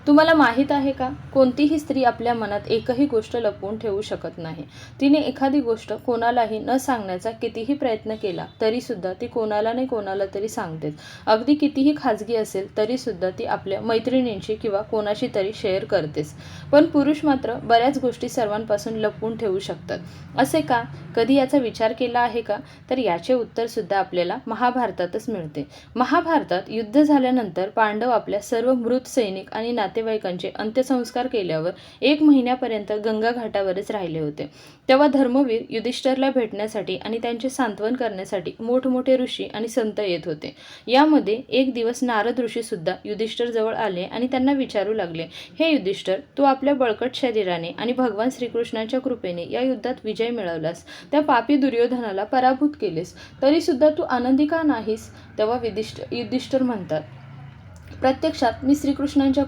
तुम्हाला माहीत आहे का, कोणतीही स्त्री आपल्या मनात एकही गोष्ट लपवून ठेवू शकत नाही. तिने एखादी गोष्ट कोणालाही न सांगण्याचा कितीही प्रयत्न केला तरीसुद्धा ती कोणाला नाही कोणाला तरी सांगतेच. अगदी कितीही खाजगी असेल तरीसुद्धा ती आपल्या मैत्रिणींशी किंवा कोणाशी तरी शेअर करतेच. पण पुरुष मात्र बऱ्याच गोष्टी सर्वांपासून लपवून ठेवू शकतात. असे का? कधी याचा विचार केला आहे का? तर याचे उत्तरसुद्धा आपल्याला महाभारतातच मिळते. महाभारतात युद्ध झाल्यानंतर पांडव आपल्या सर्व मृत सैनिक आणि नातेवाईकांचे अंत्यसंस्कार केल्यावर 1 महिन्यापर्यंत गंगा घाटावरच राहिले होते. तेव्हा धर्मवीर युधिष्ठिरला भेटण्यासाठी आणि त्यांचे सांत्वन करण्यासाठी मोठमोठे ऋषी आणि संत येत होते. यामध्ये एक दिवस नारद ऋषी सुद्धा युधिष्ठिर जवळ आले आणि त्यांना विचारू लागले, हे युधिष्ठिर, तू आपल्या बळकट शरीराने आणि भगवान श्रीकृष्णाच्या कृपेने या युद्धात विजय मिळवलास, त्या पापी दुर्योधनाला पराभूत केलेस, तरी सुद्धा तू आनंदी का नाहीस? तेव्हा युधिष्ठिर म्हणतात, प्रत्यक्षात मी श्रीकृष्णांच्या